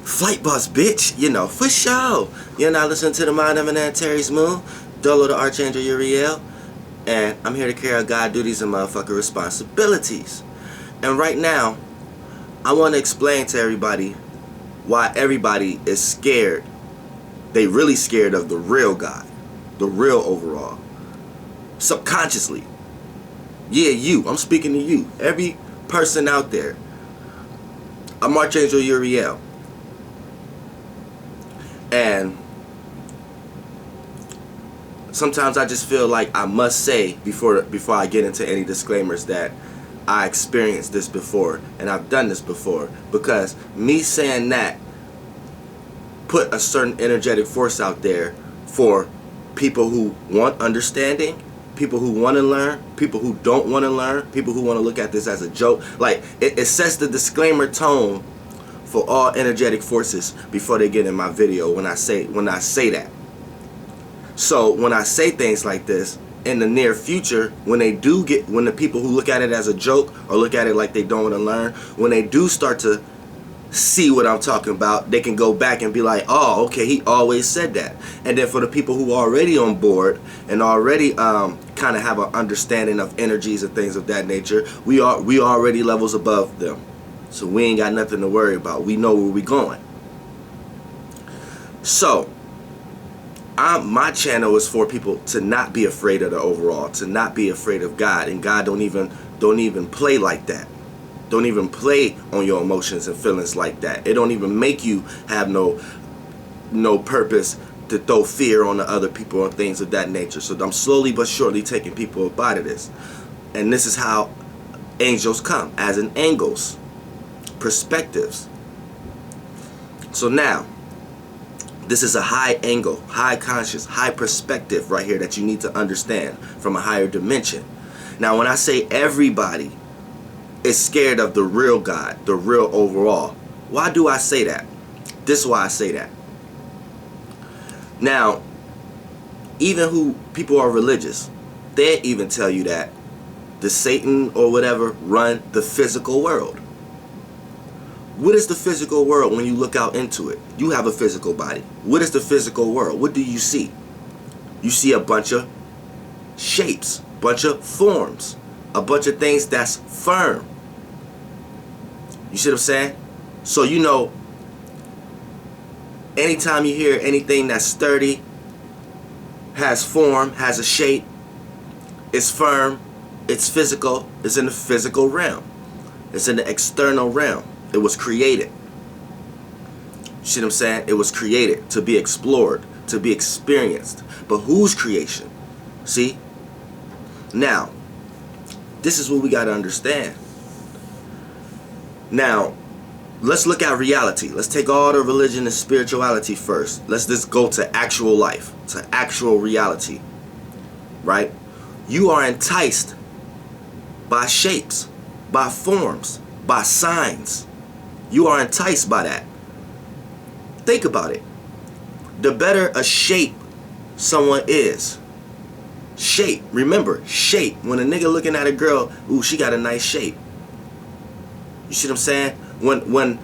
Flight bus, bitch. You know, for sure. You're not listening to the Mind of an Terry's Moon. Dolo the Archangel Uriel. And I'm here to carry out God duties and motherfucking responsibilities. And right now, I want to explain to everybody why everybody is scared. They really scared of the real God. The real overall. Subconsciously. Yeah, you. I'm speaking to you. Every person out there. I'm Archangel Uriel. And sometimes I just feel like I must say before I get into any disclaimers that I experienced this before and I've done this before, because me saying that put a certain energetic force out there for people who want understanding, people who want to learn, people who don't want to learn, people who want to look at this as a joke. Like it sets the disclaimer tone for all energetic forces before they get in my video when I say that. So when I say things like this in the near future, when the people who look at it as a joke or look at it like they don't want to learn, when they do start to see what I'm talking about, they can go back and be like, oh, okay, he always said that. And then for the people who are already on board and already kind of have an understanding of energies and things of that nature, we already levels above them. So we ain't got nothing to worry about. We know where we going. So my channel is for people to not be afraid of the overall, to not be afraid of God. And God don't even play like that. Don't even play on your emotions and feelings like that. It don't even make you have no purpose to throw fear on the other people and things of that nature. So I'm slowly but surely taking people up out of this. And this is how angels come, as in angles, perspectives. So now, this is a high angle, high conscious, high perspective right here that you need to understand from a higher dimension. Now, when I say everybody is scared of the real God, the real overall, why do I say that? This is why I say that. Now, even who people are religious, they even tell you that the Satan or whatever run the physical world. What is the physical world when you look out into it? You have a physical body. What is the physical world? What do you see? You see a bunch of shapes, bunch of forms, a bunch of things that's firm. You see what I'm saying? So you know, anytime you hear anything that's sturdy, has form, has a shape, it's firm, it's physical, it's in the physical realm. It's in the external realm. It was created. You see what I'm saying? It was created to be explored, to be experienced. But whose creation? See? Now, this is what we got to understand. Now, let's look at reality. Let's take all the religion and spirituality first. Let's just go to actual life, to actual reality. Right? You are enticed by shapes, by forms, by signs. You are enticed by that. Think about it. The better a shape someone is. Shape. Remember, shape. When a nigga looking at a girl, ooh, she got a nice shape. You see what I'm saying? When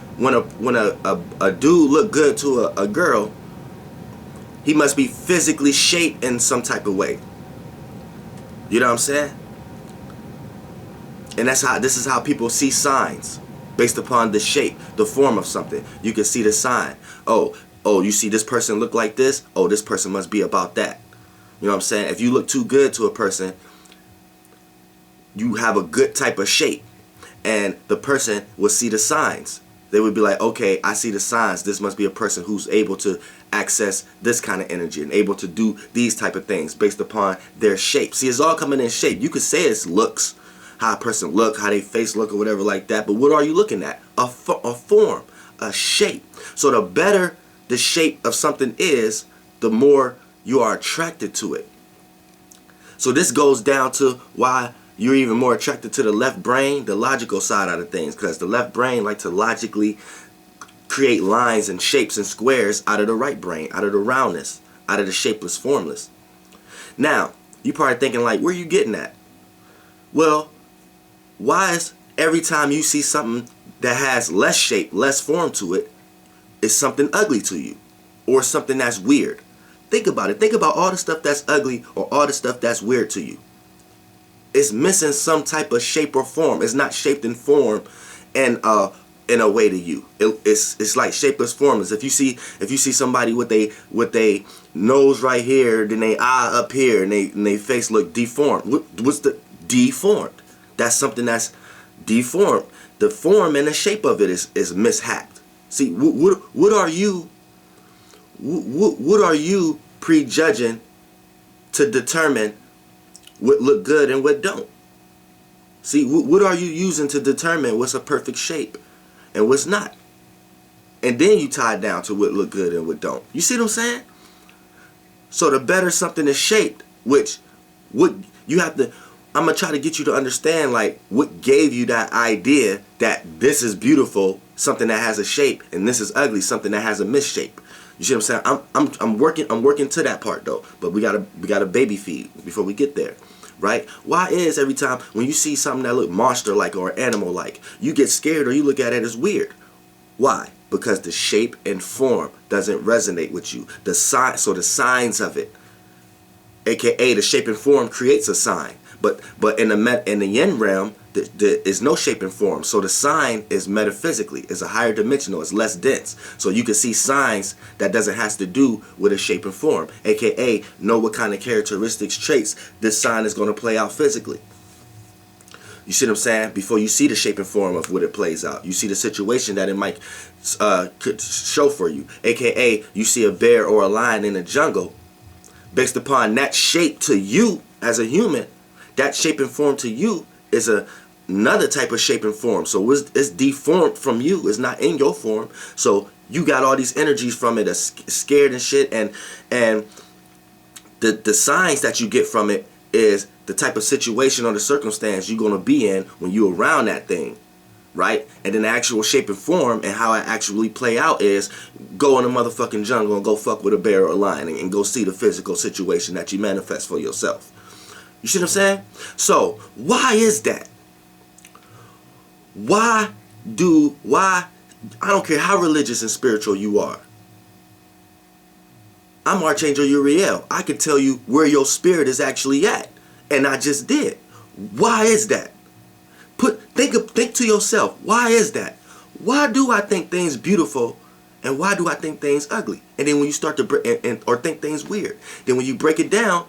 a dude look good to a girl, he must be physically shaped in some type of way. You know what I'm saying? And this is how people see signs. Based upon the shape, the form of something. You can see the sign. Oh, you see this person look like this? Oh, this person must be about that. You know what I'm saying? If you look too good to a person, you have a good type of shape. And the person will see the signs. They would be like, okay, I see the signs. This must be a person who's able to access this kind of energy and able to do these type of things based upon their shape. See, it's all coming in shape. You could say it's looks. How a person look, how they face look or whatever like that. But what are you looking at? A form, a shape. So the better the shape of something is, the more you are attracted to it. So this goes down to why you're even more attracted to the left brain, the logical side out of things. Because the left brain like to logically create lines and shapes and squares out of the right brain, out of the roundness, out of the shapeless, formless. Now, you're probably thinking like, where are you getting at? Well, why is every time you see something that has less shape, less form to it, is something ugly to you or something that's weird. Think about it. Think about all the stuff that's ugly or all the stuff that's weird to you. It's missing some type of shape or form. It's not shaped in form and in a way to you. It's like shapeless formless. If you see somebody with a nose right here, then they eye up here, and they face look deformed. What's the deformed? That's something that's deformed. The form and the shape of it is mishapped. See, what are you prejudging to determine what look good and what don't? See, what are you using to determine what's a perfect shape and what's not? And then you tie it down to what look good and what don't. You see what I'm saying? So the better something is shaped, which what you have to, I'm going to try to get you to understand, like, what gave you that idea that this is beautiful, something that has a shape, and this is ugly, something that has a misshape. You see what I'm saying? I'm working to that part though, but we gotta baby feed before we get there, right? Why is every time when you see something that look monster like or animal like, you get scared or you look at it as weird? Why? Because the shape and form doesn't resonate with you. The signs of it, aka the shape and form, creates a sign. But in the yin realm, there is no shape and form. So the sign is metaphysically, is a higher dimensional, it's less dense. So you can see signs that doesn't have to do with a shape and form, aka know what kind of characteristics, traits this sign is going to play out physically. You see what I'm saying? Before you see the shape and form of what it plays out, you see the situation that it might could show for you, aka you see a bear or a lion in the jungle. Based upon that shape to you as a human, that shape and form to you is another type of shape and form. So it's deformed from you. It's not in your form. So you got all these energies from it that's scared and shit. And the signs that you get from it is the type of situation or the circumstance you're going to be in when you're around that thing. Right? And then the actual shape and form and how it actually play out is go in the motherfucking jungle and go fuck with a bear or a lion and go see the physical situation that you manifest for yourself. You see what I'm saying? So, why is that? Why, I don't care how religious and spiritual you are. I'm Archangel Uriel. I can tell you where your spirit is actually at. And I just did. Why is that? Think to yourself, why is that? Why do I think things beautiful and why do I think things ugly? And then when you start to or think things weird, then when you break it down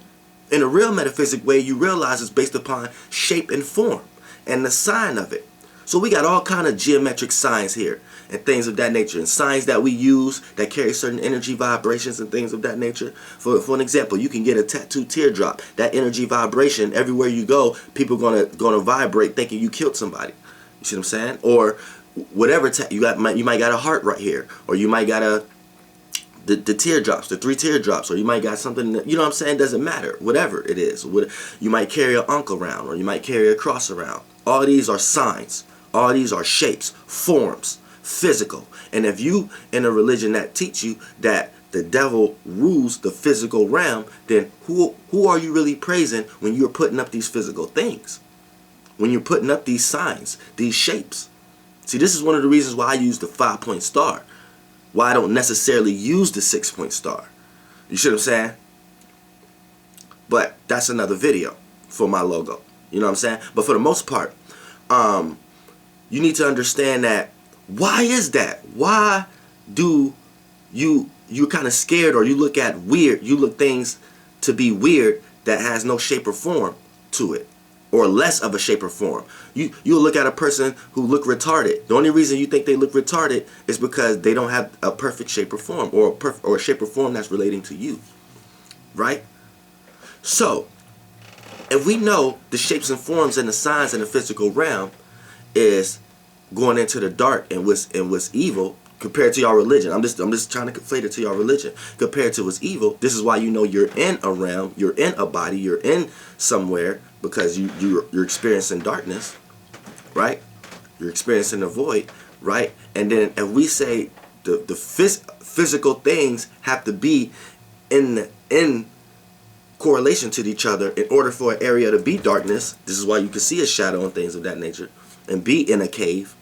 in a real metaphysic way, you realize it's based upon shape and form and the sign of it. So we got all kind of geometric signs here and things of that nature, and signs that we use that carry certain energy vibrations and things of that nature. For an example, you can get a tattooed teardrop. That energy vibration, everywhere you go, people gonna vibrate thinking you killed somebody. You see what I'm saying? Or whatever you might got a heart right here, or you might got the teardrops, the 3 teardrops, or you might got something that, you know what I'm saying, doesn't matter, whatever it is. You might carry an ankh around, or you might carry a cross around. All these are signs. All these are shapes, forms, physical. And if you in a religion that teach you that the devil rules the physical realm, then who are you really praising when you're putting up these physical things? When you're putting up these signs, these shapes. See, this is one of the reasons why I use the 5-point star. Why I don't necessarily use the 6-point star. You see what I'm saying? But that's another video for my logo. You know what I'm saying? But for the most part, you need to understand that. Why is that? Why do you're kind of scared, or you look at weird, you look things to be weird that has no shape or form to it, or less of a shape or form? You'll look at a person who look retarded. The only reason you think they look retarded is because they don't have a perfect shape or form, or a shape or form that's relating to you, right? So if we know the shapes and forms and the signs in the physical realm is going into the dark and what's evil compared to your religion. I'm just trying to conflate it to your religion. Compared to what's evil, this is why you know you're in a realm, you're in a body, you're in somewhere, because you're experiencing darkness, right? You're experiencing the void, right? And then if we say the physical things have to be in correlation to each other in order for an area to be darkness, this is why you can see a shadow and things of that nature, and be in a cave,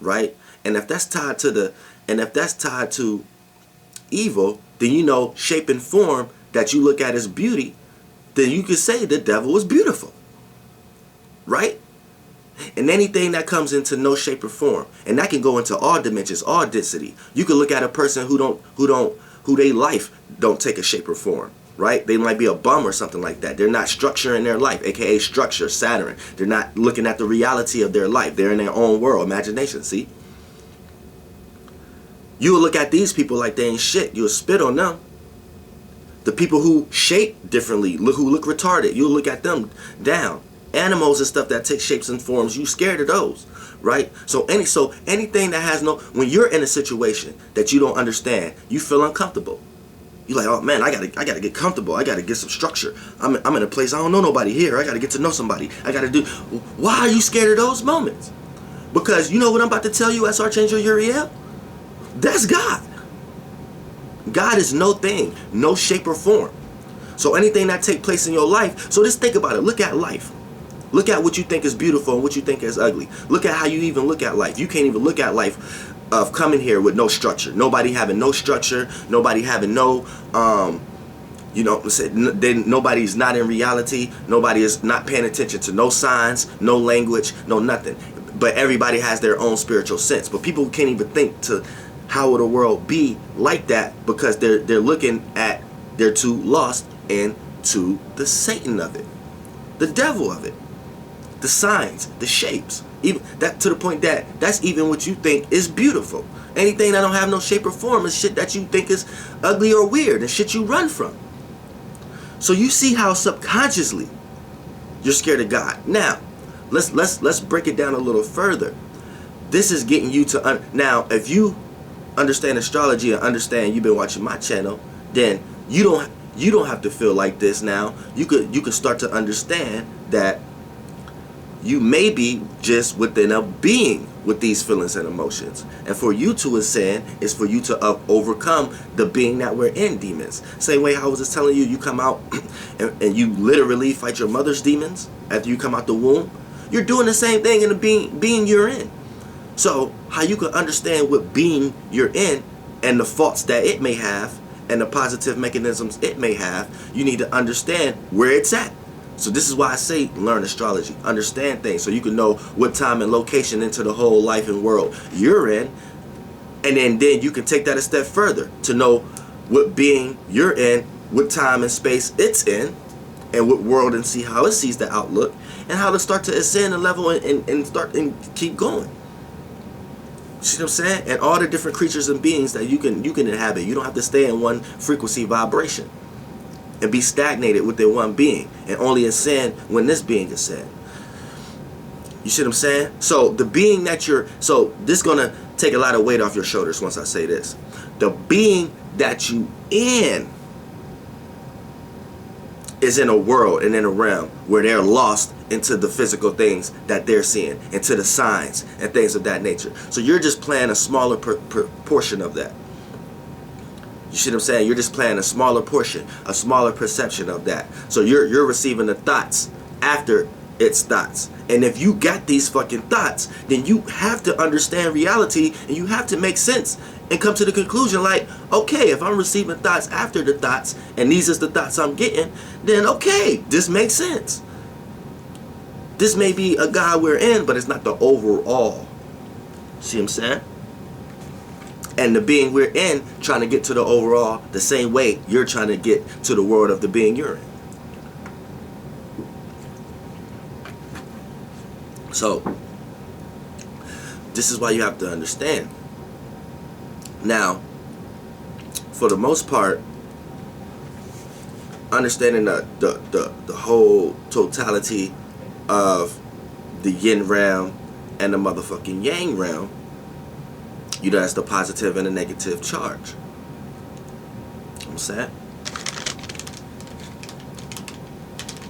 right? And if that's tied to the And if that's tied to evil, then you know shape and form that you look at as beauty, then you could say the devil is beautiful. Right? And anything that comes into no shape or form, and that can go into all dimensions, all density. You can look at a person who they life don't take a shape or form, right? They might be a bum or something like that. They're not structuring their life, aka structure, Saturn. They're not looking at the reality of their life. They're in their own world, imagination, see? You will look at these people like they ain't shit. You'll spit on them. The people who shape differently, who look retarded, you'll look at them down. Animals and stuff that take shapes and forms, you scared of those, right? So anything that has no, when you're in a situation that you don't understand, you feel uncomfortable. You're like, oh man, I gotta get comfortable. I gotta get some structure. I'm in a place I don't know nobody here. I gotta get to know somebody. I gotta do. Why are you scared of those moments? Because you know what I'm about to tell you as Archangel Uriel? That's God. God is no thing, no shape or form. So anything that takes place in your life, so just think about it. Look at life. Look at what you think is beautiful and what you think is ugly. Look at how you even look at life. You can't even look at life of coming here with no structure. Nobody having no structure. Nobody having no, nobody's not in reality. Nobody is not paying attention to no signs, no language, no nothing. But everybody has their own spiritual sense. But people can't even think to how would the world be like that because they're looking at, they're too lost into the Satan of it, the devil of it. The signs, the shapes, even that to the point that that's even what you think is beautiful. Anything that don't have no shape or form is shit that you think is ugly or weird and shit you run from. So you see how subconsciously you're scared of God. Now, let's break it down a little further. This is getting you to now if you understand astrology and understand you've been watching my channel, then you don't have to feel like this now. You could start to understand that you may be just within a being with these feelings and emotions. And for you to ascend is for you to overcome the being that we're in, demons. Same way I was just telling you, you come out and you literally fight your mother's demons after you come out the womb. You're doing the same thing in the being you're in. So how you can understand what being you're in and the faults that it may have and the positive mechanisms it may have, you need to understand where it's at. So this is why I say learn astrology, understand things so you can know what time and location into the whole life and world you're in. And then you can take that a step further to know what being you're in, what time and space it's in, and what world and see how it sees the outlook and how to start to ascend and level and start and keep going. See what I'm saying? And all the different creatures and beings that you can inhabit. You don't have to stay in one frequency vibration and be stagnated within one being and only ascend when this being ascend. You see what I'm saying? So the being that so this is gonna take a lot of weight off your shoulders once I say this. The being that you in is in a world and in a realm where they're lost into the physical things that they're seeing, into the signs and things of that nature. So you're just playing a smaller portion of that. You see what I'm saying? You're just playing a smaller portion, a smaller perception of that. So you're receiving the thoughts after its thoughts. And if you got these fucking thoughts, then you have to understand reality and you have to make sense and come to the conclusion like, okay, if I'm receiving thoughts after the thoughts and these is the thoughts I'm getting, then okay, this makes sense. This may be a God we're in, but it's not the overall. See what I'm saying? And the being we're in trying to get to the overall the same way you're trying to get to the world of the being you're in. So this is why you have to understand. Now, for the most part, understanding the whole totality of the yin realm and the motherfucking yang realm, you know, that's the positive and the negative charge. You know what I'm saying?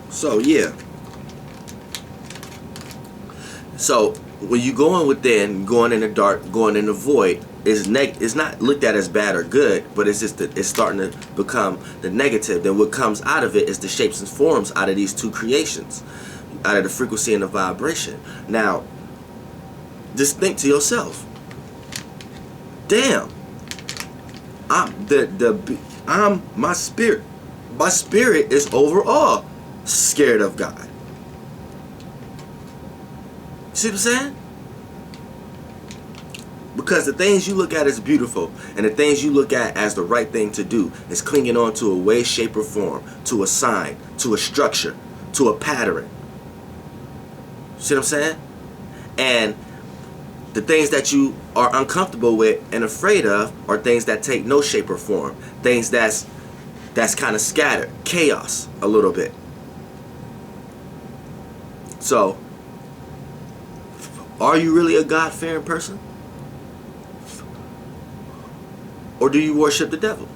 So yeah. So when you going within, going in the dark, going in the void, it's not looked at as bad or good, but it's just that it's starting to become the negative. Then what comes out of it is the shapes and forms out of these two creations, out of the frequency and the vibration. Now, just think to yourself, damn, my spirit. My spirit is overall scared of God. See what I'm saying? Because the things you look at as beautiful and the things you look at as the right thing to do is clinging on to a way, shape, or form, to a sign, to a structure, to a pattern. See what I'm saying? And the things that you are uncomfortable with and afraid of are things that take no shape or form. Things that's kind of scattered. Chaos a little bit. So, are you really a God-fearing person? Or do you worship the devil?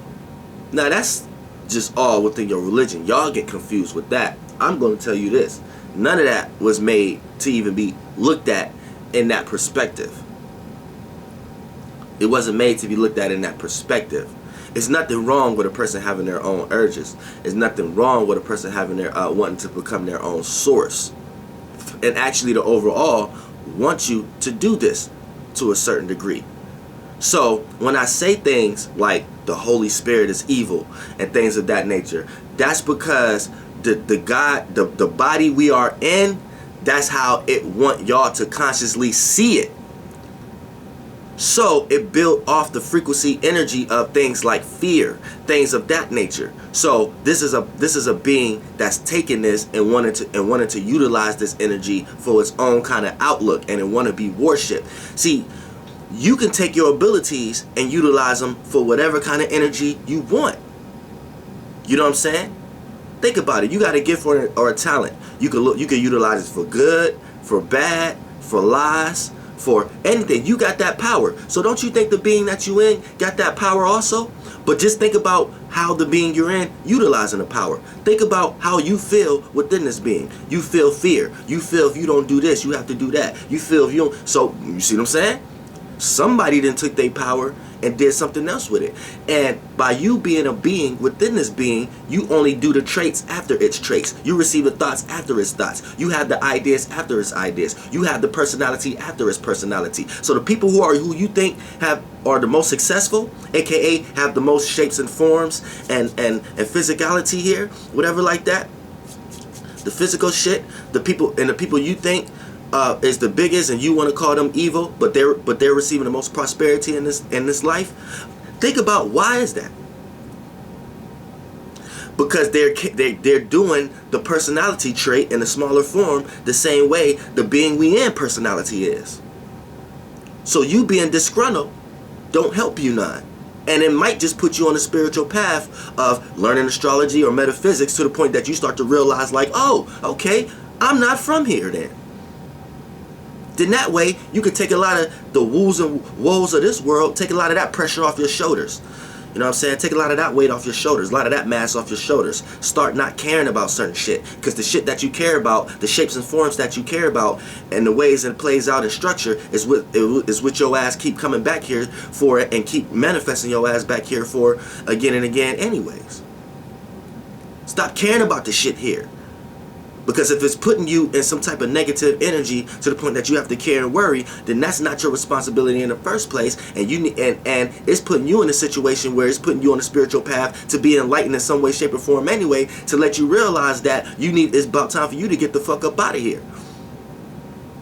Now that's just all within your religion. Y'all get confused with that. I'm going to tell you this. None of that was made to even be looked at in that perspective. It wasn't made to be looked at in that perspective. There's nothing wrong with a person having their own urges. There's nothing wrong with a person having their wanting to become their own source. And actually the overall want you to do this to a certain degree. So when I say things like the Holy Spirit is evil and things of that nature, that's because the body we are in, that's how it want y'all to consciously see it. So it built off the frequency energy of things like fear, things of that nature. So this is a being that's taking this and wanted to utilize this energy for its own kind of outlook, and it want to be worshipped. See, you can take your abilities and utilize them for whatever kind of energy you want. You know what I'm saying? Think about it. You got a gift or a talent. You can utilize it for good, for bad, for lies, for anything. You got that power. So don't you think the being that you in got that power also? But just think about how the being you're in utilizing the power. Think about how you feel within this being. You feel fear. You feel if you don't do this, you have to do that. You feel if you don't. So you see what I'm saying? Somebody then took their power and did something else with it. And by you being a being within this being, you only do the traits after its traits. You receive the thoughts after its thoughts. You have the ideas after its ideas. You have the personality after its personality. So the people who you think are the most successful, aka have the most shapes and forms and physicality here, whatever like that, the physical shit, the people you think is the biggest, and you want to call them evil, but they're receiving the most prosperity in this life. Think about why is that? Because they're doing the personality trait in a smaller form the same way the being we in personality is. So you being disgruntled don't help you none. And it might just put you on the spiritual path of learning astrology or metaphysics to the point that you start to realize like, oh, okay, I'm not from here then. Then that way, you can take a lot of the woes and woes of this world, take a lot of that pressure off your shoulders. You know what I'm saying? Take a lot of that weight off your shoulders, a lot of that mass off your shoulders. Start not caring about certain shit. Because the shit that you care about, the shapes and forms that you care about, and the ways it plays out in structure is what your ass keep coming back here for it and keep manifesting your ass back here for again and again anyways. Stop caring about the shit here. Because if it's putting you in some type of negative energy to the point that you have to care and worry, then that's not your responsibility in the first place. And it's putting you in a situation where it's putting you on a spiritual path to be enlightened in some way, shape, or form anyway, to let you realize that it's about time for you to get the fuck up out of here.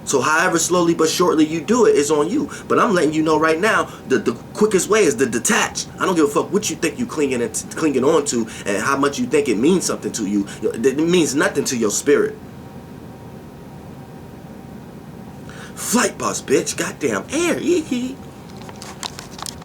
So however slowly but shortly you do it is on you. But I'm letting you know right now, the quickest way is to detach. I don't give a fuck what you think you clinging on to and how much you think it means something to you. It means nothing to your spirit. Flight boss, bitch. Goddamn air.